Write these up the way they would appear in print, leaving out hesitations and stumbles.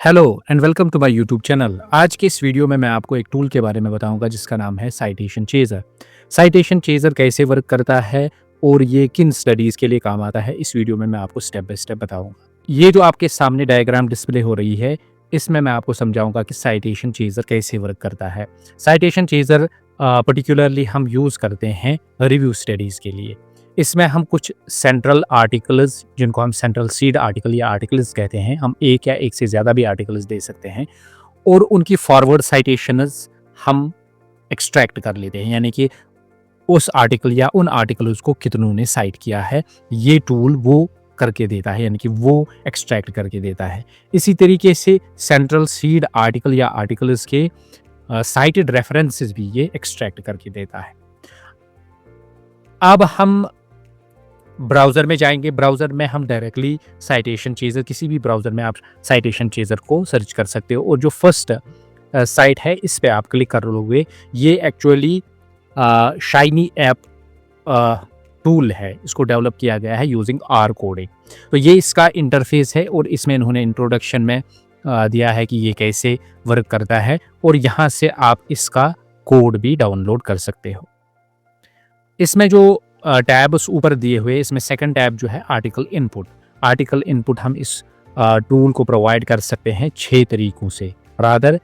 Hello and welcome to my YouTube channel. आज के इस वीडियो में मैं आपको एक टूल के बारे में बताऊंगा जिसका नाम है साइटेशन चेजर। साइटेशन चेजर कैसे वर्क करता है और ये किन स्टडीज़ के लिए काम आता है, इस वीडियो में मैं आपको स्टेप बाय स्टेप बताऊंगा। ये जो आपके सामने डायग्राम डिस्प्ले हो रही है, इसमें मैं आपको समझाऊंगा कि साइटेशन चेजर कैसे वर्क करता है। साइटेशन चेजर पर्टिकुलरली हम यूज़ करते हैं रिव्यू स्टडीज़ के लिए। इसमें हम कुछ सेंट्रल आर्टिकल्स, जिनको हम सेंट्रल सीड आर्टिकल या आर्टिकल्स कहते हैं, हम एक या एक से ज़्यादा भी आर्टिकल्स दे सकते हैं और उनकी फॉरवर्ड साइटेशंस हम एक्सट्रैक्ट कर लेते हैं, यानी कि उस आर्टिकल या उन आर्टिकल्स को कितनों ने साइट किया है, ये टूल वो करके देता है, यानी कि वो एक्सट्रैक्ट करके देता है। इसी तरीके से सेंट्रल सीड आर्टिकल या आर्टिकल्स के साइटेड रेफरेंसेस भी ये एक्सट्रैक्ट करके देता है। अब हम ब्राउज़र में जाएंगे। ब्राउज़र में हम डायरेक्टली साइटेशन चेजर, किसी भी ब्राउज़र में आप साइटेशन चेजर को सर्च कर सकते हो और जो फर्स्ट साइट है इस पे आप क्लिक कर लोगे। ये एक्चुअली शाइनी ऐप टूल है, इसको डेवलप किया गया है यूजिंग आर कोडिंग। तो ये इसका इंटरफेस है और इसमें इन्होंने इंट्रोडक्शन में दिया है कि ये कैसे वर्क करता है और यहाँ से आप इसका कोड भी डाउनलोड कर सकते हो। इसमें जो टैब्स ऊपर दिए हुए, इसमें सेकंड टैब जो है आर्टिकल इनपुट। आर्टिकल इनपुट हम इस टूल को प्रोवाइड कर सकते हैं 6 तरीकों से, रादर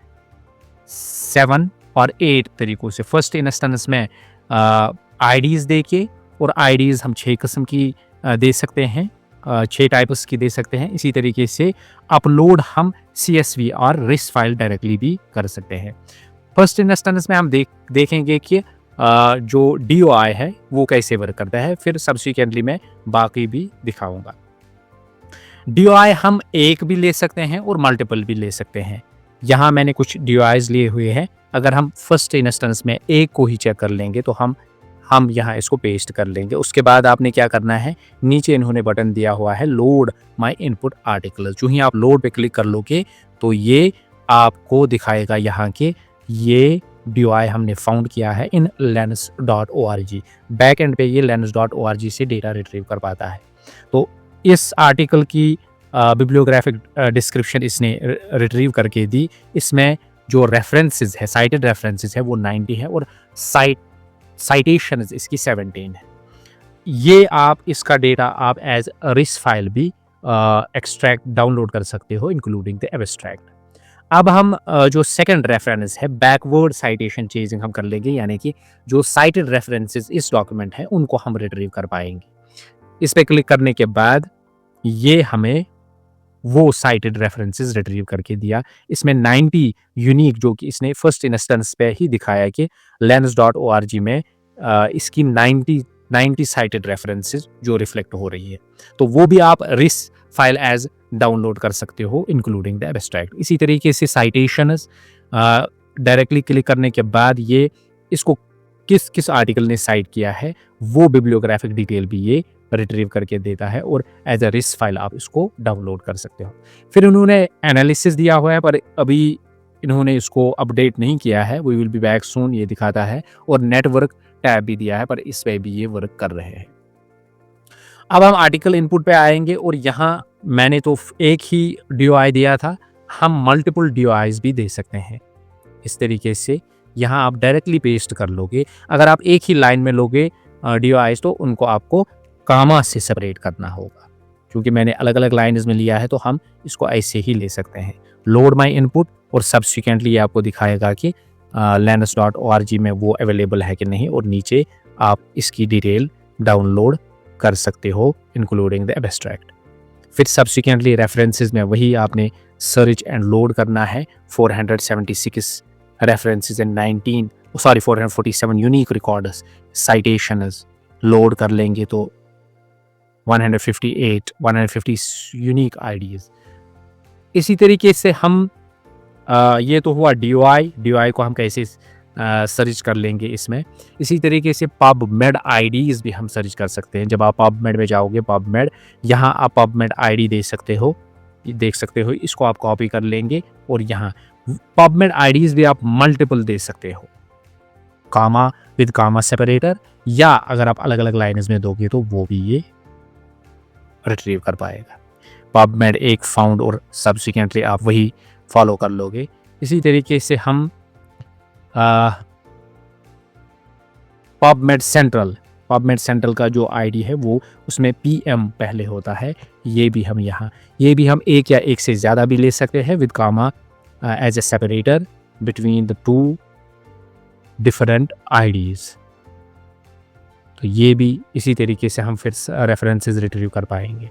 7 और 8 तरीकों से। फर्स्ट इंस्टेंस में आईडीज़ दे के, और आईडीज़ हम 6 किस्म की दे सकते हैं, 6 टाइप्स की दे सकते हैं। इसी तरीके से अपलोड हम CSV और रिस फाइल डायरेक्टली भी कर सकते हैं। फर्स्ट इंस्टेंस में हम देखेंगे कि जो DOI है वो कैसे वर्क करता है, फिर सब्सिक्वेंटली मैं बाकी भी दिखाऊंगा। DOI हम एक भी ले सकते हैं और मल्टीपल भी ले सकते हैं। यहाँ मैंने कुछ DOIs लिए हुए हैं। अगर हम फर्स्ट इंस्टेंस में एक को ही चेक कर लेंगे तो हम यहाँ इसको पेस्ट कर लेंगे। उसके बाद आपने क्या करना है, नीचे इन्होंने बटन दिया हुआ है लोड माई इनपुट आर्टिकल। जो ही आप लोड पे क्लिक कर लोगे तो ये आपको दिखाएगा यहाँ के ये DOI हमने फाउंड किया है इन lens.org। बैक एंड पे ये lens.org से डेटा रिट्रीव कर पाता है। तो इस आर्टिकल की बिब्लियोग्राफिक डिस्क्रिप्शन इसने रिट्रीव करके दी। इसमें जो रेफरेंसेस है, साइटेड रेफरेंसेस है, वो 90 है और साइटेशन इसकी 17 है। ये आप इसका डेटा आप एज रिस फाइल भी एक्सट्रैक्ट डाउनलोड कर सकते हो, इंक्लूडिंग द एब्स्ट्रैक्ट। अब हम जो सेकंड रेफरेंस है बैकवर्ड साइटेशन चेजिंग हम कर लेंगे, यानी कि जो साइटेड रेफरेंसेस इस डॉक्यूमेंट है उनको हम रिट्रीव कर पाएंगे। इस पे क्लिक करने के बाद ये हमें वो साइटेड रेफरेंसेस रिट्रीव करके दिया। इसमें 90 यूनिक, जो कि इसने फर्स्ट इंस्टेंस पे ही दिखाया कि lens.org में इसकी 90 साइटेड रेफरेंसेस जो रिफ्लेक्ट हो रही है, तो वो भी आप रिस फाइल एज डाउनलोड कर सकते हो, इंक्लूडिंग द एब्स्ट्रैक्ट। इसी तरीके से साइटेशंस डायरेक्टली क्लिक करने के बाद ये इसको किस आर्टिकल ने साइट किया है वो बिब्लियोग्राफिक डिटेल भी ये रिट्रीव करके देता है और एज अ रिस फाइल आप इसको डाउनलोड कर सकते हो। फिर उन्होंने एनालिसिस दिया हुआ है, पर अभी इन्होंने इसको अपडेट नहीं किया है। We will be back soon, ये दिखाता है। और नेटवर्क टैब भी दिया है, पर इस पे भी ये वर्क कर रहे हैं। अब हम आर्टिकल इनपुट पे आएंगे और यहाँ मैंने तो एक ही DOI दिया था, हम मल्टीपल DOIs भी दे सकते हैं। इस तरीके से यहाँ आप डायरेक्टली पेस्ट कर लोगे। अगर आप एक ही लाइन में लोगे DOIs तो उनको आपको कामा से सेपरेट करना होगा। क्योंकि मैंने अलग अलग लाइन्स में लिया है तो हम इसको ऐसे ही ले सकते हैं। लोड माई इनपुट और सब्सिक्वेंटली आपको दिखाएगा कि lens.org में वो अवेलेबल है कि नहीं, और नीचे आप इसकी डिटेल डाउनलोड कर सकते हो, इंक्लूडिंग द एब्स्ट्रैक्ट। फिर सब्सिक्वेंटली रेफरेंसेस में वही आपने सर्च एंड लोड करना है। 476 references and 447 unique records citations load कर लेंगे तो 150 यूनिक आईडीज। इसी तरीके से हम ये तो हुआ DOI को हम कैसे सर्च कर लेंगे इसमें। इसी तरीके से PubMed IDs भी हम सर्च कर सकते हैं। जब आप PubMed में जाओगे, PubMed, यहाँ आप PubMed ID दे सकते हो, देख सकते हो। इसको आप कॉपी कर लेंगे और यहाँ PubMed IDs भी आप मल्टीपल दे सकते हो, कामा विद कामा सेपरेटर, या अगर आप अलग अलग लाइन्स में दोगे तो वो भी ये रिट्रीव कर पाएगा। पबमेड एक फाउंड और सब्सिक्वेंटली आप वही फॉलो कर लोगे। इसी तरीके से हम पबमेड सेंट्रल का जो आईडी है वो उसमें PM पहले होता है, ये भी हम एक या एक से ज़्यादा भी ले सकते हैं with comma as a separator between the two different IDs. तो ये भी इसी तरीके से हम फिर रेफरेंसेस रिट्रीव कर पाएंगे।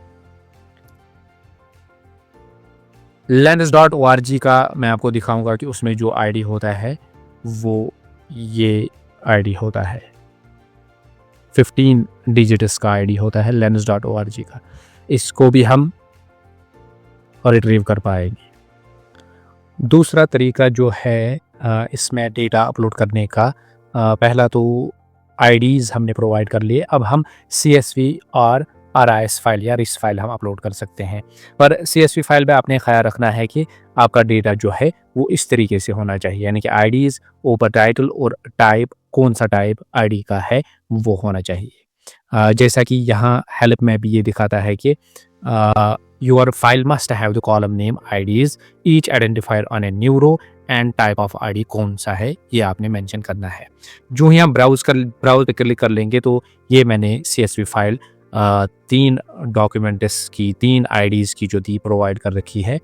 lens.org का मैं आपको दिखाऊंगा कि उसमें जो आईडी होता है वो ये आईडी होता है, 15 डिजिट्स का आईडी होता है lens.org का। इसको भी हम रिट्रीव कर पाएंगे। दूसरा तरीका जो है इसमें डेटा अपलोड करने का, पहला तो आईडीज़ हमने प्रोवाइड कर लिए, अब हम CSV और RIS फाइल या RIS फाइल हम अपलोड कर सकते हैं। पर CSV फाइल में आपने ख्याल रखना है कि आपका डेटा जो है वो इस तरीके से होना चाहिए, यानी कि आईडीज़ ऊपर टाइटल और टाइप, कौन सा टाइप आईडी का है वो होना चाहिए। जैसा कि यहाँ हेल्प में भी ये दिखाता है कि your file must have the column name IDs each identifier on a new row and type of ID कौन सा है ये आपने मेंशन करना है। जो ही हम ब्राउज पे क्लिक कर लेंगे तो ये मैंने CSV फाइल 3 डॉक्यूमेंट्स की 3 आईडीज़ की जो थी प्रोवाइड कर रखी है,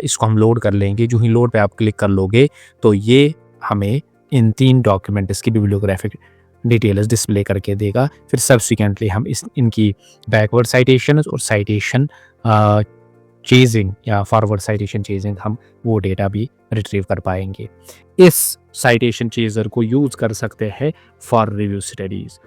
इसको हम लोड कर लेंगे। जो ही लोड पे आप क्लिक कर लोगे तो ये हमें इन 3 डॉक्यूमेंट्स की बिब्लियोग्राफिक डिटेल्स डिस्प्ले करके देगा। फिर सब्सिक्वेंटली हम इनकी बैकवर्ड साइटेशन और साइटेशन चेजिंग या फॉरवर्ड साइटेशन चेजिंग हम वो डेटा भी रिट्रीव कर पाएंगे। इस साइटेशन चेजर को यूज़ कर सकते हैं फॉर रिव्यू स्टडीज़।